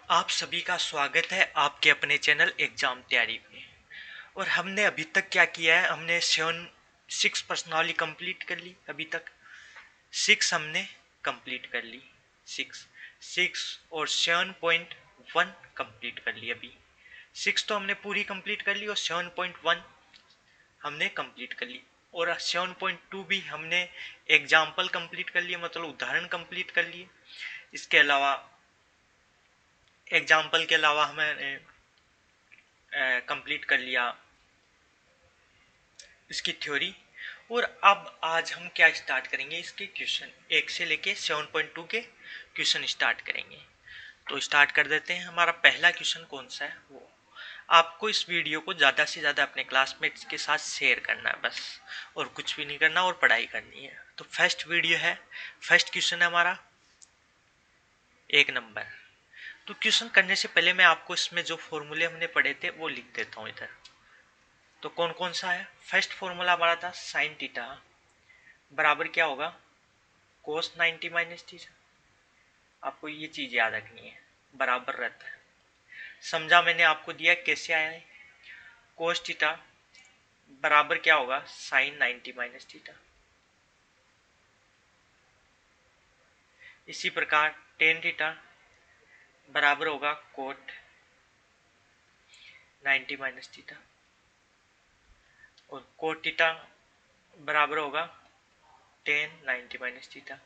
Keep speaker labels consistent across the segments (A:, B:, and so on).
A: आप सभी का स्वागत है आपके अपने चैनल एग्जाम तैयारी में। और हमने अभी तक क्या किया है, हमने 6 प्रश्नावली कंप्लीट कर ली। अभी तक 6 हमने कंप्लीट कर ली। 6 6 और 7.1 कंप्लीट कर ली। अभी 6 तो हमने पूरी कंप्लीट कर ली और 7.1 हमने कंप्लीट कर ली। और 7.2 भी हमने एग्जाम्पल कंप्लीट कर लिए, मतलब उदाहरण कंप्लीट कर लिए। इसके अलावा एग्जाम्पल के अलावा हमने कंप्लीट कर लिया इसकी थ्योरी। और अब आज हम क्या स्टार्ट करेंगे, इसके क्वेश्चन 1 से लेके 7.2 के क्वेश्चन स्टार्ट करेंगे। तो स्टार्ट कर देते हैं। हमारा पहला क्वेश्चन कौन सा है, वो आपको इस वीडियो को ज़्यादा से ज़्यादा अपने क्लासमेट्स के साथ शेयर करना है बस, और कुछ भी नहीं करना, और पढ़ाई करनी है। तो फर्स्ट वीडियो है, फर्स्ट क्वेश्चन है हमारा 1 नंबर। तो क्वेश्चन करने से पहले मैं आपको इसमें जो फॉर्मूले हमने पढ़े थे वो लिख देता हूँ इधर। तो कौन कौन सा है। फर्स्ट फॉर्मूला हमारा था साइन थीटा बराबर क्या होगा, कोस 90 माइनस थीटा। आपको ये चीज याद रखनी है, बराबर रहता है। समझा मैंने आपको दिया कैसे आया है। कोस थीटा बराबर क्या होगा, साइन 90 माइनस थीटा। इसी प्रकार टेन थीटा बराबर होगा कोट 90 माइनस थीटा। और कोट थीटा बराबर होगा टेन 90 माइनस थीटा।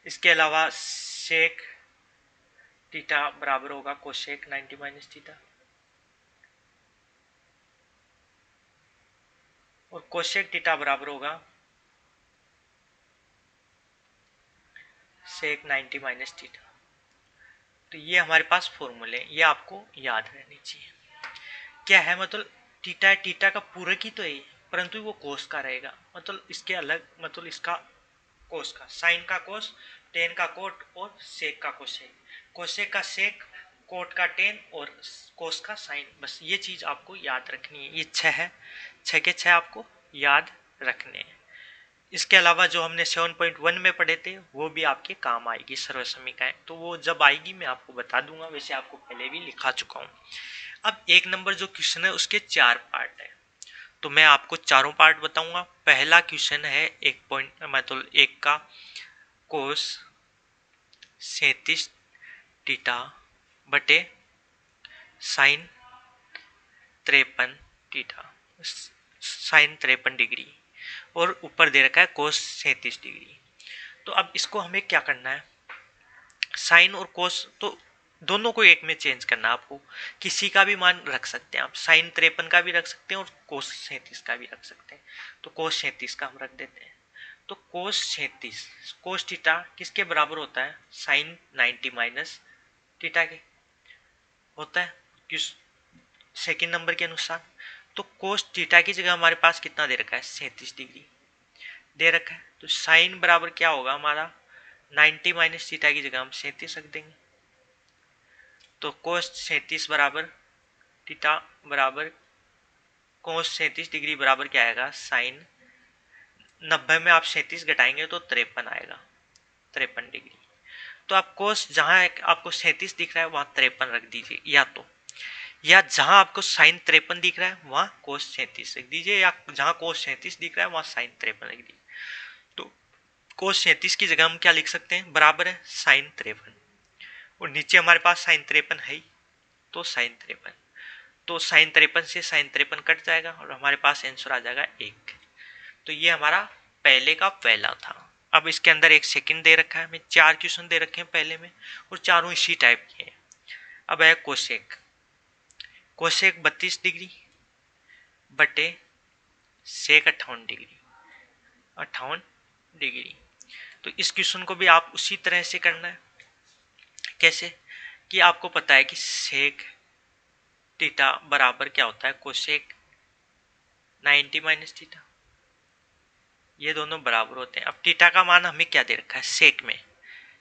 A: इसके अलावा सेक थीटा बराबर होगा कोसेक 90 माइनस थीटा। और कोसेक थीटा बराबर होगा सेक 90 माइनस थीटा। तो ये हमारे पास फॉर्मूले हैं, ये आपको याद रहनी चाहिए। क्या है, मतलब थीटा है, थीटा का पूरक ही तो है, परंतु वो कोस का रहेगा, मतलब इसके अलग, मतलब इसका कोस का, साइन का कोस, टेन का कोट और सेक का कोसेक, कोसेक का सेक, कोट का टेन और कोस का साइन। बस ये चीज आपको याद रखनी है। ये 6 है, 6 के 6 आपको याद रखने हैं। इसके अलावा जो हमने 7.1 में पढ़े थे वो भी आपके काम आएगी, सर्वसमीकाएं। तो वो जब आएगी मैं आपको बता दूंगा, वैसे आपको पहले भी लिखा चुका हूँ। अब 1 नंबर जो क्वेश्चन है उसके 4 पार्ट है, तो मैं आपको चारों पार्ट बताऊंगा। पहला क्वेश्चन है 1 पॉइंट, मतलब 1 का कोस 37 थीटा बटे साइन 53 थीटा, साइन 53 डिग्री, और ऊपर दे रखा है कोस 37 डिग्री। तो अब इसको हमें क्या करना है, साइन और कोस तो दोनों को एक में चेंज करना है आपको। किसी का भी मान रख सकते हैं आप, साइन 53 का भी रख सकते हैं और कोस 37 का भी रख सकते हैं। तो कोस 37 का हम रख देते हैं। तो कोस 37, कोस थीटा किसके बराबर होता है, साइन 90 माइनस थीटा के होता है, किस सेकेंड नंबर के अनुसार। तो कोस थीटा की जगह हमारे पास कितना दे रखा है, 37 डिग्री दे रखा है। तो साइन बराबर क्या होगा हमारा, 90 माइनस थीटा की जगह हम 37 रख देंगे। तो कोस 37 बराबर थीटा बराबर कोस 37 डिग्री बराबर क्या आएगा, साइन 90 में आप 37 घटाएंगे तो 53 आएगा, 53 डिग्री। तो आप कोस जहां आपको 37 दिख रहा है वहां 53 रख दीजिए, या जहां आपको साइन 53 दिख रहा है वहां कोस 37 रख दीजिए, या जहां कोस 37 दिख रहा है वहां साइन 53 रख दीजिए। तो कोस 37 की जगह हम क्या लिख सकते हैं, बराबर है साइन 53, और नीचे हमारे पास साइन 53 है ही, तो साइन 53। तो साइन 53 से साइन 53 कट जाएगा और हमारे पास आंसर आ जाएगा 1। तो ये हमारा पहले का पहला था। अब इसके अंदर एक सेकंड दे रखा है, हमें 4 क्वेश्चन दे रखे हैं पहले में, और चारों इसी टाइप के हैं। अब है कोसेक, कोसेक 32 डिग्री बटे सेक 58 डिग्री, 58 डिग्री। तो इस क्वेश्चन को भी आप उसी तरह से करना है। कैसे, कि आपको पता है कि सेक थीटा बराबर क्या होता है, कोसेक 90 माइनस थीटा, ये दोनों बराबर होते हैं। अब थीटा का मान हमें क्या दे रखा है, सेक में,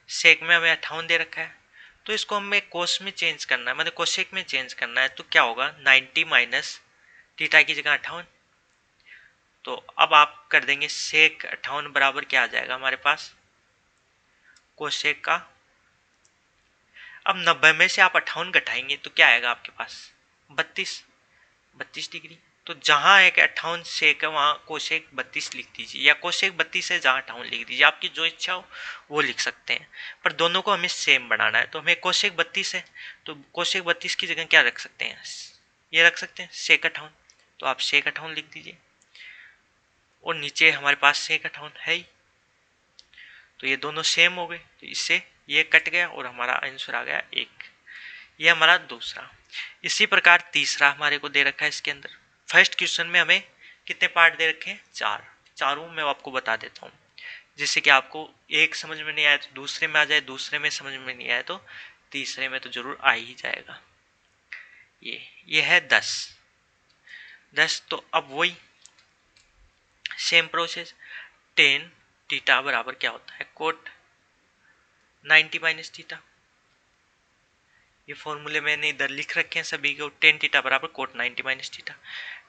A: सेक में हमें 58 दे रखा है। तो इसको हमें कोस में चेंज करना है, मतलब कोसेक में चेंज करना है। तो क्या होगा, 90 माइनस थीटा की जगह 58। तो अब आप कर देंगे सेक 58 बराबर क्या आ जाएगा हमारे पास, कोशेक का, अब 90 में से आप 58 घटाएंगे तो क्या आएगा आपके पास 32 डिग्री। तो जहां एक 58 सेक है वहां कोशेक 32 लिख दीजिए, या कोशेक 32 है जहां 58 लिख दीजिए, आपकी जो इच्छा हो वो लिख सकते हैं। पर दोनों को हमें सेम बनाना है, तो हमें कोशेक 32 है तो कोशेक 32 की जगह क्या रख सकते हैं, ये रख सकते हैं सेक 58, तो आप सेक 58 लिख दीजिए। और नीचे हमारे पास सेक 58 है ही, तो ये दोनों सेम हो गए, तो इससे ये कट गया और हमारा आंसर आ गया 1। ये हमारा दूसरा। इसी प्रकार तीसरा हमारे को दे रखा है इसके अंदर। फर्स्ट क्वेश्चन में हमें कितने पार्ट दे रखे हैं, 4। चारों मैं आपको बता देता हूँ, जिससे कि आपको एक समझ में नहीं आया तो दूसरे में आ जाए, दूसरे में समझ में नहीं आया तो तीसरे में तो जरूर आ ही जाएगा। ये है 10। तो अब वही सेम प्रोसेस, टेन थीटा बराबर क्या होता है, कोट 90 माइनस थीटा। ये फॉर्मूले मैंने इधर लिख रखे हैं सभी को, टेन थीटा बराबर cot 90 minus theta.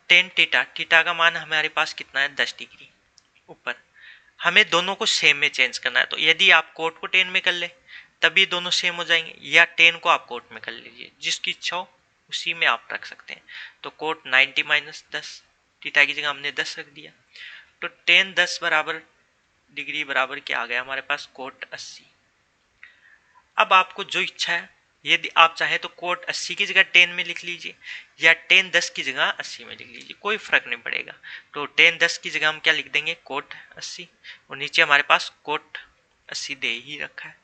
A: Tan theta, theta का मान हमारे पास कितना है 10 डिग्री ऊपर। हमें दोनों को सेम में चेंज करना है, तो यदि आप कोट को टेन में कर ले तभी दोनों सेम हो जाएंगे, या टेन को आप कोट में कर लीजिए, जिसकी इच्छा हो उसी में आप रख सकते हैं। तो कोट 90 माइनस 10, थीटा की जगह हमने 10 रख दिया, तो टेन 10 बराबर डिग्री बराबर क्या आ गया हमारे पास, कोट 80। अब आपको जो इच्छा है, यदि आप चाहे तो कोट 80 की जगह 10 में लिख लीजिए, या 10 10 की जगह 80 में लिख लीजिए, कोई फर्क नहीं पड़ेगा। तो 10 10 की जगह हम क्या लिख देंगे, कोट 80, और नीचे हमारे पास कोट 80 दे ही रखा है,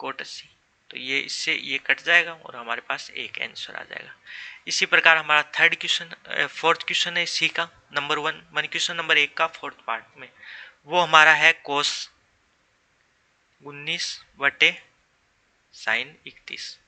A: कोट 80। तो ये इससे ये कट जाएगा और हमारे पास एक आंसर आ जाएगा। इसी प्रकार हमारा थर्ड क्वेश्चन, फोर्थ क्वेश्चन है सी का, नंबर 1 क्वेश्चन नंबर 1 का फोर्थ पार्ट में, वो हमारा है कोस 19/sin31।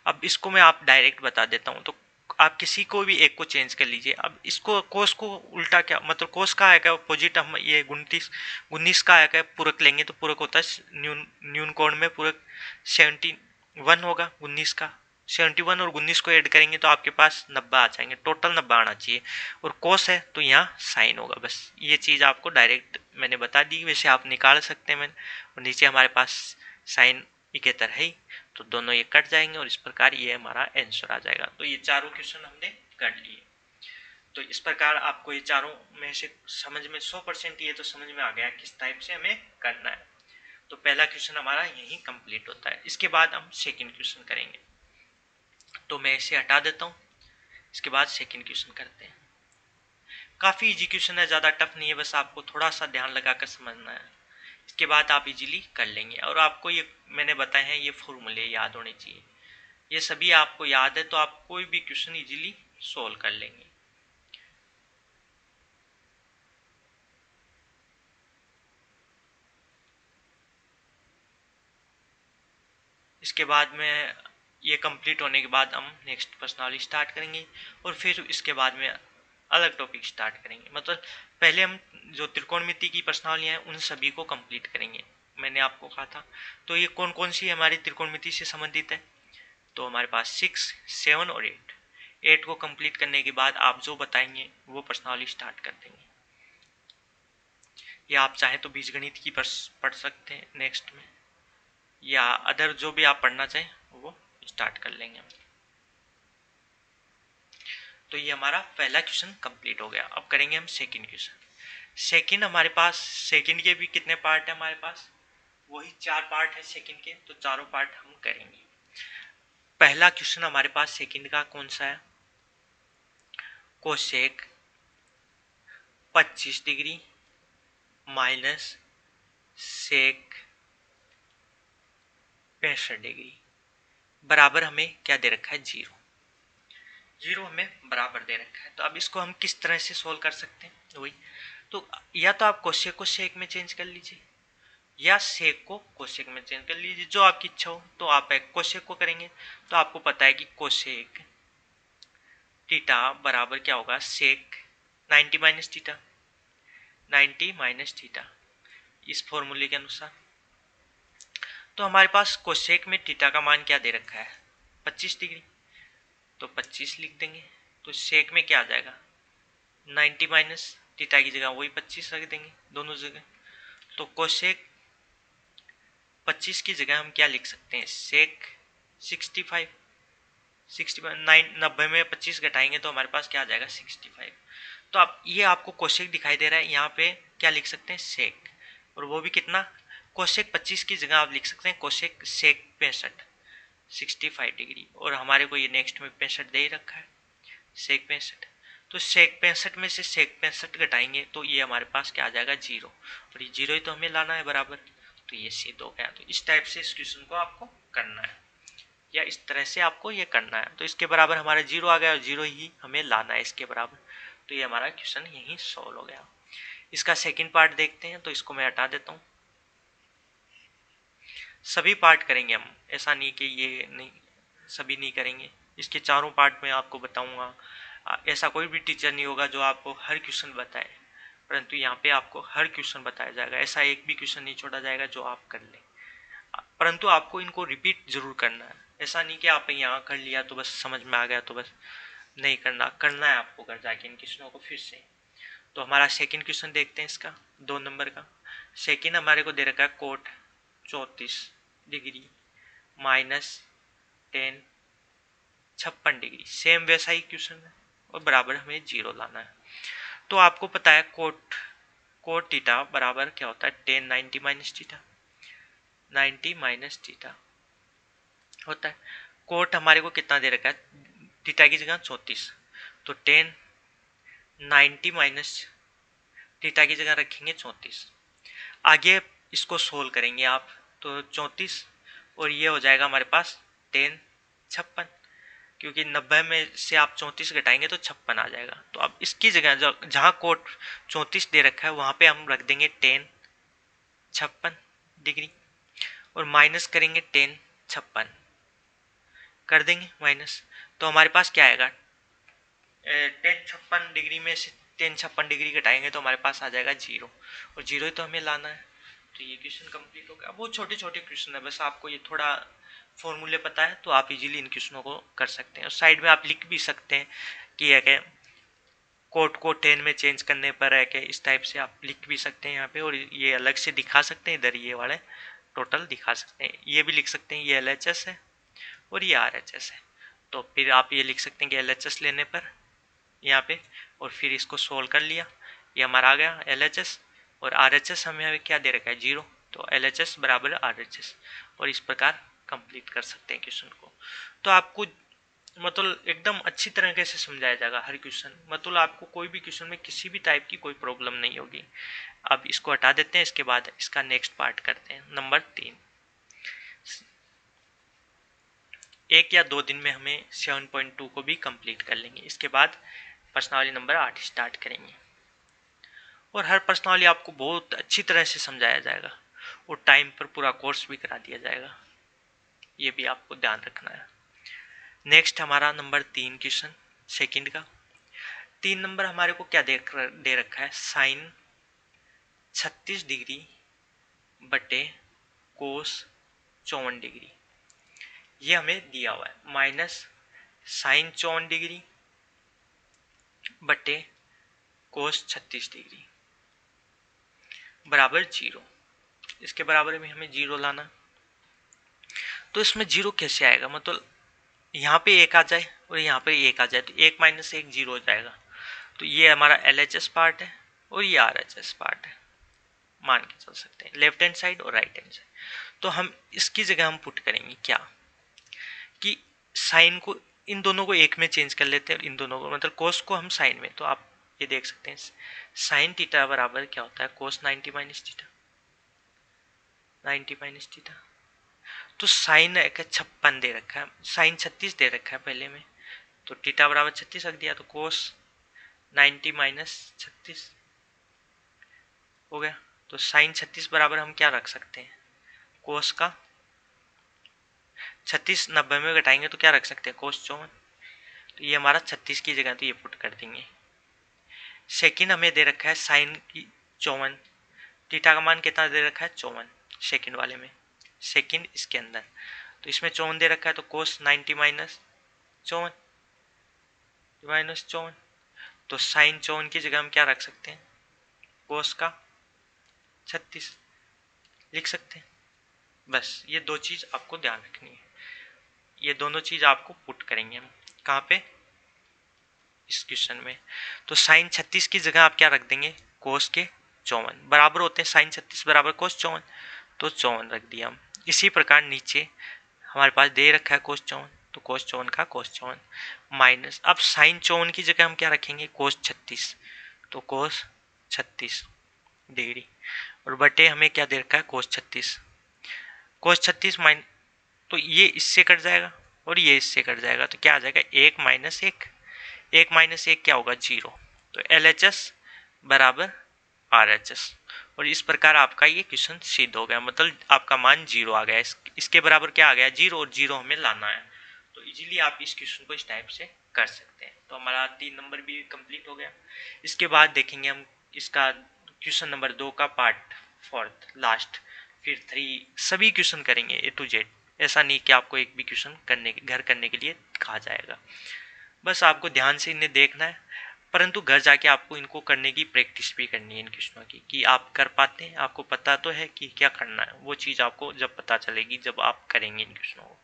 A: अब इसको मैं आप डायरेक्ट बता देता हूँ, तो आप किसी को भी एक को चेंज कर लीजिए। अब इसको कोस को उल्टा क्या मतलब, कोस का आएगा अपोजिट, हम ये 19 का आएगा पूरक लेंगे तो पूरक होता है न्यून कोण में पूरक 71 होगा 19 का, 71 और 19 को ऐड करेंगे तो आपके पास 90 आ जाएंगे, टोटल 90 आना चाहिए। और कोस है तो यहाँ साइन होगा, बस ये चीज़ आपको डायरेक्ट मैंने बता दी, वैसे आप निकाल सकते हैं मैंने। और नीचे हमारे पास साइन इकेतर है ही, तो दोनों ये कट जाएंगे और इस प्रकार ये हमारा आंसर आ जाएगा। तो ये चारों क्वेश्चन हमने कर लिए। तो इस प्रकार आपको ये चारों में से समझ में 100% ये तो समझ में आ गया किस टाइप से हमें करना है। तो पहला क्वेश्चन हमारा यहीं कंप्लीट होता है। इसके बाद हम सेकंड क्वेश्चन करेंगे, तो मैं इसे हटा देता हूँ, इसके बाद सेकंड क्वेश्चन करते हैं। काफ़ी इजी क्वेश्चन है, ज़्यादा टफ नहीं है, बस आपको थोड़ा सा ध्यान लगाकर समझना है, इसके बाद आप इजीली कर लेंगे। और आपको ये मैंने बताए हैं ये फॉर्मूले याद होने चाहिए, ये सभी आपको याद है तो आप कोई भी क्वेश्चन इजीली सोल्व कर लेंगे। इसके बाद में ये कंप्लीट होने के बाद हम नेक्स्ट प्रश्नावली स्टार्ट करेंगे और फिर इसके बाद में अलग टॉपिक स्टार्ट करेंगे। मतलब पहले हम जो त्रिकोणमिति की प्रश्नावलियाँ हैं उन सभी को कंप्लीट करेंगे, मैंने आपको कहा था। तो ये कौन कौन सी हमारी त्रिकोणमिति से संबंधित है, तो हमारे पास 6, 7 और 8 को कंप्लीट करने के बाद आप जो बताएंगे वो प्रश्नावली स्टार्ट कर देंगे। या आप चाहे तो बीजगणित की पढ़ सकते हैं नेक्स्ट में, या अदर जो भी आप पढ़ना चाहें वो स्टार्ट कर लेंगे हम। तो ये हमारा पहला क्वेश्चन कंप्लीट हो गया। अब करेंगे हम सेकंड क्वेश्चन। सेकंड हमारे पास, सेकंड के भी कितने पार्ट है हमारे पास, वही 4 पार्ट है सेकंड के, तो चारों पार्ट हम करेंगे। पहला क्वेश्चन हमारे पास सेकंड का कौन सा है, cosec 25 degree minus sec 65 degree बराबर हमें क्या दे रखा है, 0। 0 हमें बराबर दे रखा है। तो अब इसको हम किस तरह से सोल्व कर सकते हैं, वही तो या तो आप कोसेक को सेक में चेंज कर लीजिए, या सेक को कोसेक में चेंज कर लीजिए, जो आपकी इच्छा हो। तो आप एक कोसेक को करेंगे तो आपको पता है कि कोसेक थीटा बराबर क्या होगा, सेक 90 माइनस थीटा, 90 माइनस थीटा, इस फॉर्मूले के अनुसार। तो हमारे पास कोसेक में थीटा का मान क्या दे रखा है, 25 डिग्री, तो 25 लिख देंगे। तो सेक में क्या आ जाएगा, 90 माइनस थीटा की जगह वही 25 रख देंगे दोनों जगह। तो कोसेक 25 की जगह हम क्या लिख सकते हैं, सेक 65। 90 में 25 घटाएंगे तो हमारे पास क्या आ जाएगा, 65। तो आप ये आपको कोशेक दिखाई दे रहा है, यहाँ पे क्या लिख सकते हैं, सेक, और वो भी कितना, कोशेक 25 की जगह आप लिख सकते हैं कोशेक सेक 65, 65 डिग्री। और हमारे को ये नेक्स्ट में 65 दे ही रखा है, सेक 65। तो सेक 65 में से सेक 65 घटाएंगे तो ये हमारे पास क्या आ जाएगा, 0, और ये 0 ही तो हमें लाना है बराबर, तो ये सिद्ध हो गया। तो इस टाइप से इस क्वेश्चन को आपको करना है, या इस तरह से आपको ये करना है। तो इसके बराबर हमारा 0 आ गया, और 0 ही हमें लाना है इसके बराबर। तो ये हमारा क्वेश्चन यहीं सॉल्व हो गया। इसका सेकंड पार्ट देखते हैं, तो इसको मैं हटा देता हूँ। सभी पार्ट करेंगे हम, ऐसा नहीं कि ये नहीं, सभी नहीं करेंगे। इसके चारों पार्ट में आपको बताऊंगा। ऐसा कोई भी टीचर नहीं होगा जो आपको हर क्वेश्चन बताए, परंतु यहाँ पे आपको हर क्वेश्चन बताया जाएगा। ऐसा एक भी क्वेश्चन नहीं छोड़ा जाएगा जो आप कर लें, परंतु आपको इनको रिपीट जरूर करना है। ऐसा नहीं कि आप यहाँ कर लिया तो बस समझ में आ गया तो बस, नहीं करना, करना है आपको घर जाके इन क्वेश्चनों को फिर से। तो हमारा सेकंड क्वेश्चन देखते हैं, इसका 2 नंबर का। सेकंड हमारे को दे रखा है cot 34 degree minus 10 56 degree, same वैसा ही क्वेश्चन है, और बराबर हमें 0 लाना है। तो आपको पता है कोट थीटा बराबर क्या होता है, 10 90 माइनस थीटा, 90 माइनस थीटा होता है। कोट हमारे को कितना दे रखा है, थीटा की जगह 34, तो 10 90 माइनस थीटा की जगह रखेंगे 34। आगे इसको सोल्व करेंगे आप, तो 34 और ये हो जाएगा हमारे पास 10 56, क्योंकि 90 में से आप 34 घटाएंगे तो 56 आ जाएगा। तो अब इसकी जगह जहाँ कोट 34 दे रखा है वहाँ पे हम रख देंगे 10 56 डिग्री, और माइनस करेंगे 10 56 कर देंगे माइनस। तो हमारे पास क्या आएगा, 10 56 डिग्री में से 10 56 डिग्री घटाएंगे तो हमारे पास आ जाएगा 0, और 0 ही तो हमें लाना है। तो ये क्वेश्चन कंप्लीट हो गया। बहुत छोटे छोटे क्वेश्चन है, बस आपको ये थोड़ा फॉर्मूले पता है तो आप इजीली इन क्वेश्चनों को कर सकते हैं। और साइड में आप लिख भी सकते हैं कि है कि कोट को 10 में चेंज करने पर है कि, इस टाइप से आप लिख भी सकते हैं यहाँ पे, और ये अलग से दिखा सकते हैं, इधर ये वाले टोटल दिखा सकते हैं। ये भी लिख सकते हैं ये LHS है और ये RHS है, तो फिर आप ये लिख सकते हैं कि LHS लेने पर यहाँ पे, और फिर इसको सोल्व कर लिया, ये हमारा आ गया LHS, और RHS हमें क्या दे रखा है 0, तो LHS बराबर RHS, और इस प्रकार कंप्लीट कर सकते हैं क्वेश्चन को। तो आपको मतलब एकदम अच्छी तरीके से समझाया जाएगा हर क्वेश्चन, मतलब आपको कोई भी क्वेश्चन में किसी भी टाइप की कोई प्रॉब्लम नहीं होगी। अब इसको हटा देते हैं, इसके बाद इसका नेक्स्ट पार्ट करते हैं, नंबर 3। 1 या 2 दिन में हमें 7.2 को भी कंप्लीट कर लेंगे। इसके बाद प्रश्नावली नंबर 8 स्टार्ट करेंगे, और हर प्रश्नावली आपको बहुत अच्छी तरह से समझाया जाएगा, और टाइम पर पूरा कोर्स भी करा दिया जाएगा, ये भी आपको ध्यान रखना है। नेक्स्ट हमारा नंबर 3 क्वेश्चन सेकंड का। 3 नंबर हमारे को क्या दे रखा है, साइन 36 डिग्री बटे कोस 54 डिग्री, ये हमें दिया हुआ है, माइनस साइन 54 डिग्री बटे कोस 36 डिग्री बराबर 0। इसके बराबर में हमें 0 लाना। तो इसमें 0 कैसे आएगा, मतलब यहाँ पे 1 आ जाए और यहाँ पे 1 आ जाए, तो 1 माइनस 1 0 हो जाएगा। तो ये हमारा LHS पार्ट है और ये RHS पार्ट है, मान के चल सकते हैं, लेफ्ट हैंड साइड और राइट हैंड साइड। तो हम इसकी जगह हम पुट करेंगे क्या, कि साइन को, इन दोनों को 1 में चेंज कर लेते हैं, इन दोनों को मतलब कोस को हम साइन में, तो आप ये देख सकते हैं साइन थीटा बराबर क्या होता है, कोस 90 माइनस थीटा, 90 माइनस थीटा। तो साइन 56 दे रखा है, साइन 36 दे रखा है पहले में, तो थीटा बराबर 36 रख दिया, तो कोस 90 माइनस 36 हो गया। तो साइन 36 बराबर हम क्या रख सकते हैं, कोस का 36 90 में घटाएंगे तो क्या रख सकते हैं, कोस 54। तो ये हमारा 36 की जगह तो ये पुट कर देंगे। सेकंड हमें दे रखा है साइन की 54, थीटा का मान कितना दे रखा है 54 सेकंड वाले में, सेकंड इसके अंदर, तो इसमें 54 दे रखा है, तो कोस 90 माइनस 54, तो साइन 54 की जगह हम क्या रख सकते हैं, कोस का 36 लिख सकते हैं, बस ये दो चीज़ आपको ध्यान रखनी है, ये दोनों चीज़ आपको पुट करेंगे हम कहाँ पे, इस क्वेश्चन में। तो साइन 36 की जगह आप क्या रख देंगे, कोस के 54 बराबर होते हैं, साइन 36 बराबर कोस 54, तो 54 रख दिया हम। इसी प्रकार नीचे हमारे पास दे रखा है कोस 54, तो कोस 54 का कोस 54 माइनस, अब साइन 54 की जगह हम क्या रखेंगे, कोस 36, तो कोस 36 डिग्री, और बटे हमें क्या दे रखा है, कोस 36, कोस 36 माइन, तो ये इससे कट जाएगा और ये इससे कट जाएगा, तो क्या आ जाएगा, 1 - 1 माइनस 1 क्या होगा, 0। तो LHS बराबर RHS, और इस प्रकार आपका ये क्वेश्चन सिद्ध हो गया, मतलब आपका मान 0 आ गया, इसके बराबर क्या आ गया, 0, और 0 हमें लाना है। तो इजीली आप इस क्वेश्चन को इस टाइप से कर सकते हैं। तो हमारा 3 नंबर भी कंप्लीट हो गया। इसके बाद देखेंगे हम इसका क्वेश्चन नंबर 2 का पार्ट 4 लास्ट, फिर 3 सभी क्वेश्चन करेंगे A to Z। ऐसा नहीं कि आपको एक भी क्वेश्चन घर करने के लिए कहा जाएगा, बस आपको ध्यान से इन्हें देखना है, परंतु घर जाके आपको इनको करने की प्रैक्टिस भी करनी है इन क्वेश्चनों की, कि आप कर पाते हैं, आपको पता तो है कि क्या करना है। वो चीज़ आपको जब पता चलेगी जब आप करेंगे इन क्वेश्चनों को,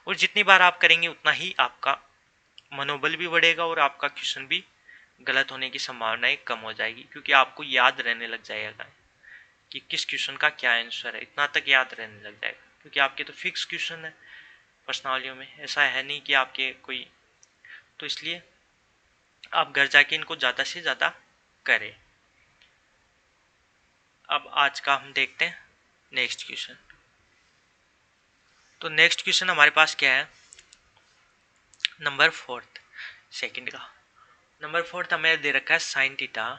A: और जितनी बार आप करेंगे उतना ही आपका मनोबल भी बढ़ेगा और आपका क्वेश्चन भी गलत होने की संभावनाएं कम हो जाएगी, क्योंकि आपको याद रहने लग जाएगा कि किस क्वेश्चन का क्या आंसर है, इतना तक याद रहने लग जाएगा, क्योंकि आपके तो फिक्स क्वेश्चन है प्रश्नावलियों में, ऐसा है नहीं कि आपके कोई, तो इसलिए आप घर जाके इनको ज़्यादा से ज़्यादा करें। अब आज का हम देखते हैं नेक्स्ट क्वेश्चन। तो नेक्स्ट क्वेश्चन हमारे पास क्या है, नंबर 4 सेकंड का। नंबर 4 हमें दे रखा है sine theta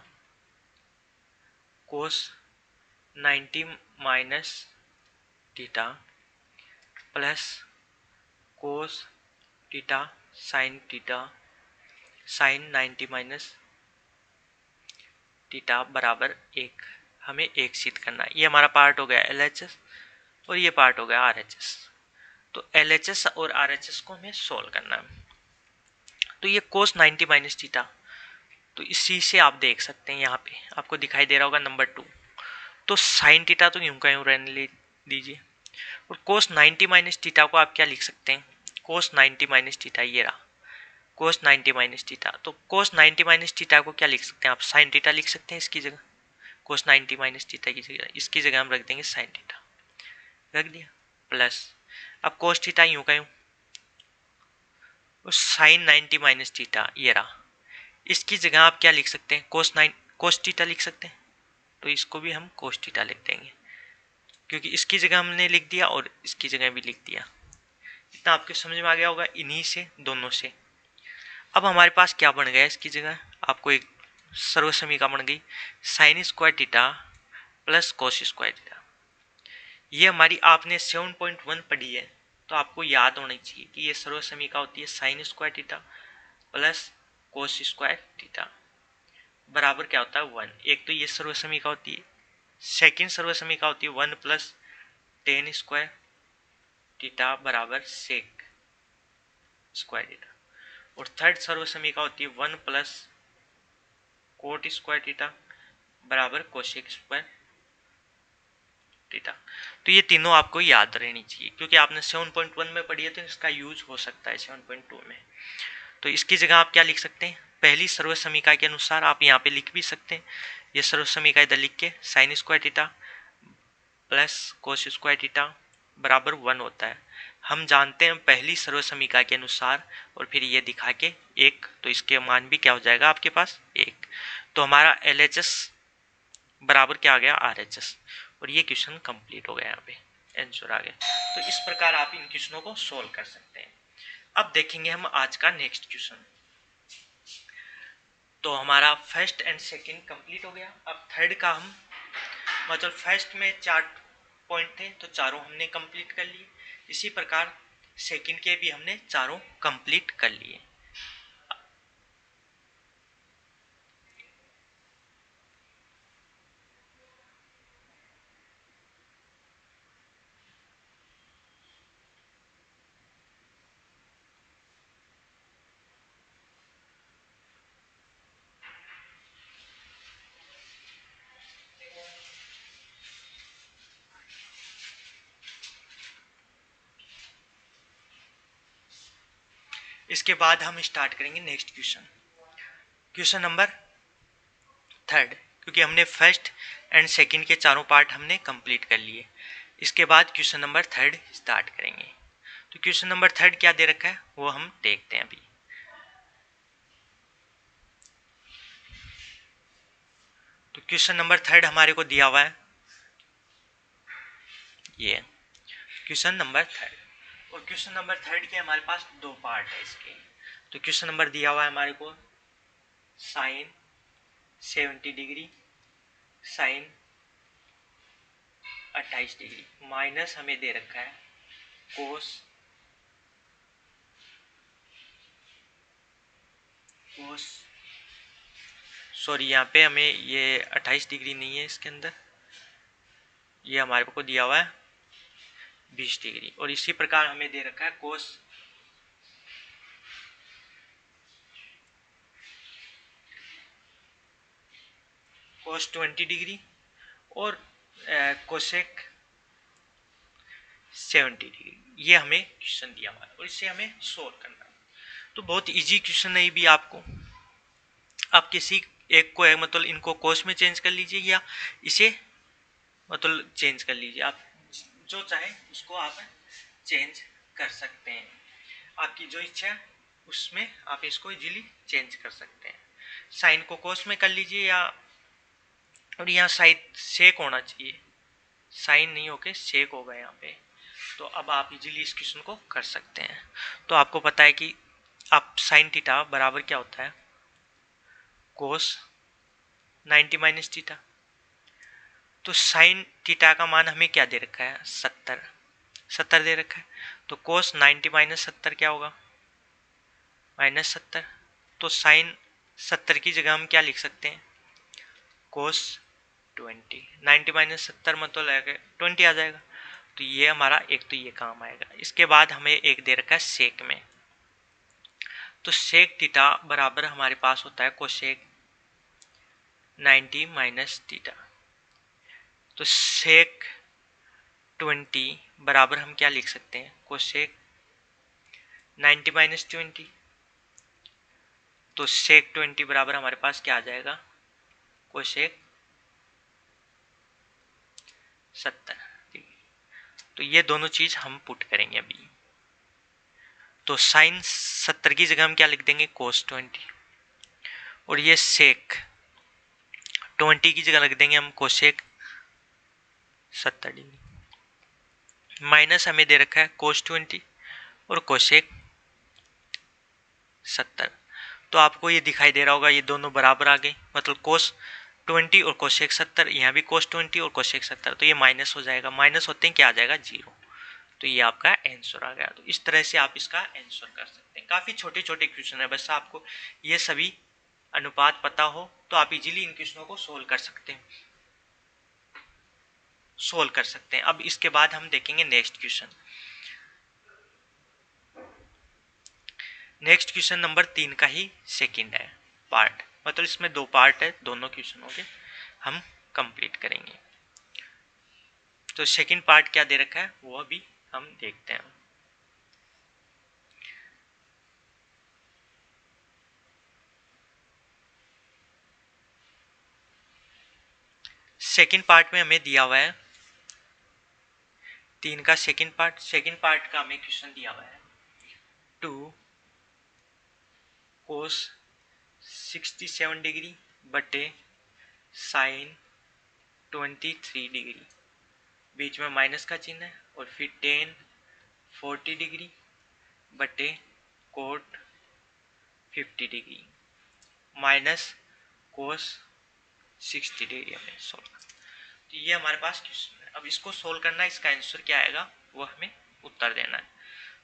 A: cos 90 minus theta plus cos theta sine 90 minus theta बराबर 1। हमें एक सिद्ध करना है, ये हमारा पार्ट हो गया LHS और ये पार्ट हो गया RHS। तो LHS और RHS को हमें सोल्व करना है। तो ये कोस 90 माइनस थीटा, तो इसी से आप देख सकते हैं, यहाँ पे आपको दिखाई दे रहा होगा नंबर 2। तो साइन थीटा तो यूं का यूं रहने दीजिए, और कोस 90 माइनस थीटा को आप क्या लिख सकते हैं, कोस 90 माइनस थीटा, ये रहा कोस 90 माइनस थीटा। तो कोस 90 माइनस थीटा को क्या लिख सकते हैं आप, साइन थीटा लिख सकते हैं इसकी जगह, कोस 90 माइनस थीटा की जगह, इसकी जगह हम रख देंगे साइन थीटा, रख दिया प्लस, अब कोस थीटा यूं का यूं, और साइन 90 माइनस थीटा ये रहा, इसकी जगह आप क्या लिख सकते हैं, कोस थीटा लिख सकते हैं, तो इसको भी हम कोस थीटा लिख देंगे, क्योंकि इसकी जगह हमने लिख दिया और इसकी जगह भी लिख दिया। इतना आपके समझ में आ गया होगा इन्हीं से दोनों से। अब हमारे पास क्या बन गया, इसकी जगह आपको एक सर्वसमीका बन गई, sine square theta plus cos square theta. ये हमारी आपने 7.1 पढ़ी है, तो आपको याद होनी चाहिए कि ये सर्वसमीका होती है sine square theta plus cos square theta बराबर क्या होता है 1। एक तो ये सर्वसमीका होती है, सेकंड सर्वसमीका होती है 1 प्लस टेन स्क्वायर थीटा बराबर सेक स्क्वायर थीटा, और थर्ड सर्वसमीका होती है 1 प्लस कोट स्क्वायर थीटा बराबर कोसेक स्क्वायर थीटा। तो ये तीनों आपको याद रहनी चाहिए, क्योंकि आपने 7.1 में पढ़ी है, तो इसका यूज हो सकता है 7.2 में। तो इसकी जगह आप क्या लिख सकते हैं, पहली सर्वसमीका के अनुसार आप यहाँ पे लिख भी सकते हैं, ये सर्वसमीका इधर लिख के sine square theta plus cos square theta बराबर 1 होता है। हम जानते हैं पहली सर्वसमीका के अनुसार, और फिर ये दिखा के एक, तो इसके मान भी क्या हो जाएगा आपके पास 1। तो हमारा LHS बराबर क्या आ गया RHS, और ये क्वेश्चन कंप्लीट हो गया, यहाँ पे आंसर आ गया। तो इस प्रकार आप इन क्वेश्चनों को सोल्व कर सकते हैं। अब देखेंगे हम आज का नेक्स्ट क्वेश्चन। तो हमारा फर्स्ट एंड सेकंड कंप्लीट हो गया। अब थर्ड का हम, मतलब फर्स्ट में 4 पॉइंट थे, तो चारों हमने कंप्लीट कर लिए। इसी प्रकार सेकंड के भी हमने चारों कंप्लीट कर लिए। इसके बाद हम स्टार्ट करेंगे नेक्स्ट क्वेश्चन, क्वेश्चन नंबर 3, क्योंकि हमने फर्स्ट एंड सेकंड के चारों पार्ट हमने कंप्लीट कर लिए। इसके बाद क्वेश्चन नंबर 3 स्टार्ट करेंगे। तो क्वेश्चन नंबर 3 क्या दे रखा है वो हम देखते हैं अभी। तो क्वेश्चन नंबर 3 हमारे को दिया हुआ है, ये क्वेश्चन नंबर 3, और क्वेश्चन नंबर 3 के हमारे पास दो पार्ट है इसके। तो क्वेश्चन नंबर दिया हुआ है हमारे को sine 70 degree, sine 28 degree, minus हमें दे रखा है कोस सॉरी यहाँ पे हमें ये 28 डिग्री नहीं है इसके अंदर, ये हमारे को दिया हुआ है 20 डिग्री। और इसी प्रकार हमें दे रखा है कोस 20 डिग्री और कोसेक 70 डिग्री। ये हमें क्वेश्चन दिया हुआ है और इससे हमें सोल्व करना है। तो बहुत इजी क्वेश्चन है ये भी। आपको आप किसी एक को मतलब इनको कोस में चेंज कर लीजिए या इसे मतलब चेंज कर लीजिए, आप जो चाहे उसको आप चेंज कर सकते हैं। आपकी जो इच्छा है उसमें आप इसको इजीली चेंज कर सकते हैं। साइन को कोस में कर लीजिए या, और यहाँ साइड सेक होना चाहिए, साइन नहीं होके सेक होगा यहाँ पे। तो अब आप इजीली इस क्वेश्चन को कर सकते हैं। तो आपको पता है कि आप साइन थीटा बराबर क्या होता है, कोस 90 माइनस थीटा। तो साइन थीटा का मान हमें क्या दे रखा है, 70 दे रखा है। तो कोस 90 माइनस 70 क्या होगा, -70। तो साइन 70 की जगह हम क्या लिख सकते हैं, कोस 20। 90 माइनस 70 मतलब 20 आ जाएगा। तो ये हमारा एक तो ये काम आएगा। इसके बाद हमें एक दे रखा है सेक में। तो सेक थीटा बराबर हमारे पास होता है कोसेक 90 माइनस थीटा। तो सेक 20 बराबर हम क्या लिख सकते हैं, कोसेक 90 माइनस 20। तो सेक 20 बराबर हमारे पास क्या आ जाएगा, कोसेक 70। तो ये दोनों चीज हम पुट करेंगे अभी। तो साइन 70 की जगह हम क्या लिख देंगे, कोस 20, और ये सेक 20 की जगह लिख देंगे हम कोसेक 70 डिग्री। माइनस हमें दे रखा है कोस 20 और कोसेक 70। तो आपको ये दिखाई दे रहा होगा ये दोनों बराबर आ गए, मतलब कोस 20 और कोसेक 70, यहाँ भी कोस 20 और कोसेक 70। तो ये माइनस हो जाएगा, माइनस होते हैं क्या आ जाएगा, 0। तो ये आपका आंसर आ गया। तो इस तरह से आप इसका आंसर कर सकते हैं। काफ़ी छोटे छोटे क्वेश्चन है, बस आपको ये सभी अनुपात पता हो तो आप इजीली इन क्वेश्चनों को सोल्व कर सकते हैं। अब इसके बाद हम देखेंगे next question. Next question number 3 का ही सेकंड है पार्ट, मतलब इसमें दो पार्ट है, दोनों क्वेश्चनों के हम कंप्लीट करेंगे। तो सेकंड पार्ट क्या दे रखा है वो अभी हम देखते हैं। सेकंड पार्ट में हमें दिया हुआ है 3 का सेकंड पार्ट का हमें क्वेश्चन दिया हुआ है 2 कोस 67 डिग्री बटे साइन 23 डिग्री, बीच में माइनस का चिन्ह है, और फिर टेन 40 डिग्री बटे cot 50 degree minus cos 60 degree हमें सोल्व करना। तो ये हमारे पास क्वेश्चन है। अब इसको सोल्व करना है, इसका आंसर क्या आएगा वो हमें उत्तर देना है।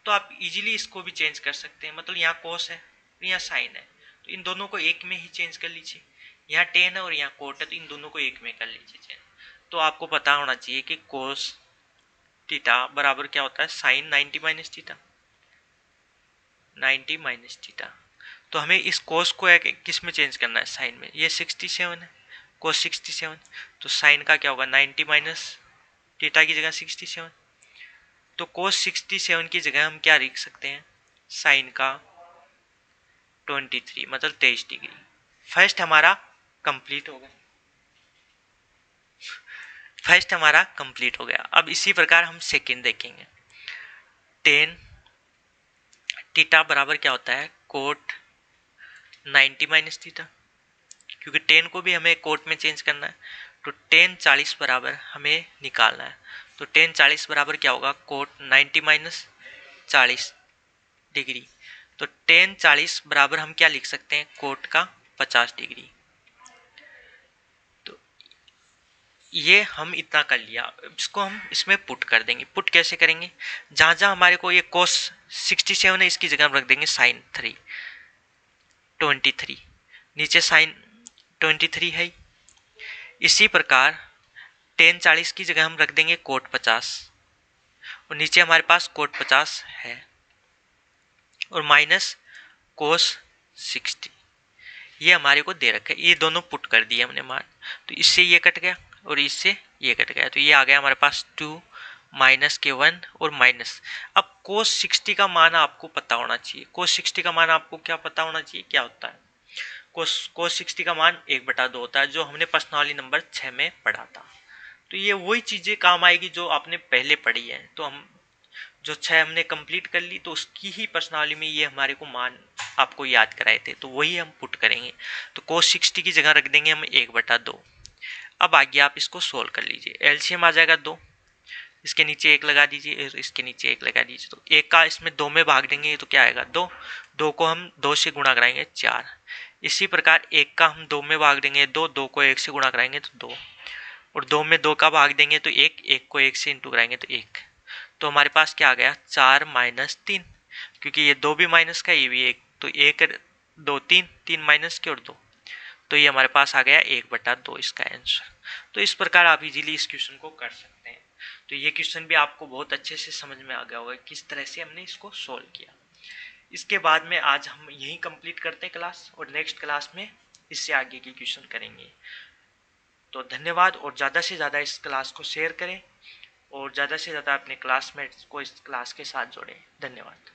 A: तो आप इजीली इसको भी चेंज कर सकते हैं, मतलब यहाँ कोस है यहाँ साइन है, तो इन दोनों को एक में ही चेंज कर लीजिए। यहाँ टेन है और यहाँ कोट है, तो इन दोनों को एक में कर लीजिए चेंज। तो आपको पता होना चाहिए कि कोस थीटा बराबर क्या होता है, sine 90 minus theta, 90 minus theta. तो हमें इस कोस को किस में चेंज करना है, साइन में। ये 67 है, कोस 67, तो साइन का क्या होगा 90 माइनस थीटा की जगह 67। तो कोस 67 की जगह हम क्या लिख सकते हैं, साइन का 23 मतलब 23 डिग्री। फर्स्ट हमारा कंप्लीट हो गया, अब इसी प्रकार हम सेकेंड देखेंगे। टेन थीटा बराबर क्या होता है, कोट 90 माइनस थीटा, क्योंकि टेन को भी हमें कोट में चेंज करना है। तो टेन 40 बराबर हमें निकालना है। तो टेन 40 बराबर क्या होगा, कोट 90 माइनस 40 डिग्री। तो टेन 40 बराबर हम क्या लिख सकते हैं, कोट का 50 डिग्री। तो ये हम इतना कर लिया, इसको हम इसमें पुट कर देंगे। पुट कैसे करेंगे, जहाँ जहाँ हमारे को ये कोस 67 है इसकी जगह हम रख देंगे साइन 23, नीचे साइन 23 है। इसी प्रकार टेन 40 की जगह हम रख देंगे कोट 50 और नीचे हमारे पास कोट 50 है और माइनस कोस 60, ये हमारे को दे रखा है। ये दोनों पुट कर दिए हमने मान, तो इससे ये कट गया और इससे ये कट गया, तो ये आ गया हमारे पास 2 माइनस के 1 और माइनस। अब कोस 60 का मान आपको पता होना चाहिए। कोस 60 का मान आपको क्या पता होना चाहिए, क्या होता है, कोस 60 का मान 1/2 होता है, जो हमने प्रश्नावली नंबर 6 में पढ़ा था। तो ये वही चीज़ें काम आएगी जो आपने पहले पढ़ी है। तो हम जो 6 हमने कंप्लीट कर ली, तो उसकी ही प्रश्नावली में ये हमारे को मान आपको याद कराए थे, तो वही हम पुट करेंगे। तो कोस 60 की जगह रख देंगे हम 1/2। अब आगे आप इसको सोल्व कर लीजिए। एलसीएम आ जाएगा 2, इसके नीचे 1 लगा दीजिए, इसके नीचे 1 लगा दीजिए। तो 1 का इसमें 2 में भाग देंगे तो क्या आएगा 2, 2 को हम 2 से गुणा कराएंगे 4। इसी प्रकार 1 का हम 2 में भाग देंगे 2, 2 को 1 से गुणा कराएंगे तो 2, और 2 में 2 का भाग देंगे तो 1, 1 को 1 से इंटू कराएंगे तो 1। तो हमारे पास क्या आ गया 4 माइनस 3, क्योंकि ये 2 भी माइनस का, ये भी 1, तो 1 2 3, 3 माइनस के और 2, तो ये हमारे पास आ गया 1/2 इसका आंसर। तो इस प्रकार आप इजीली इस क्वेश्चन को कर सकते हैं। तो ये क्वेश्चन भी आपको बहुत अच्छे से समझ में आ गया होगा किस तरह से हमने इसको सोल्व किया। इसके बाद में आज हम यही कंप्लीट करते हैं क्लास, और नेक्स्ट क्लास में इससे आगे की क्वेश्चन करेंगे। तो धन्यवाद, और ज़्यादा से ज़्यादा इस क्लास को शेयर करें और ज़्यादा से ज़्यादा अपने क्लासमेट्स को इस क्लास के साथ जोड़ें। धन्यवाद।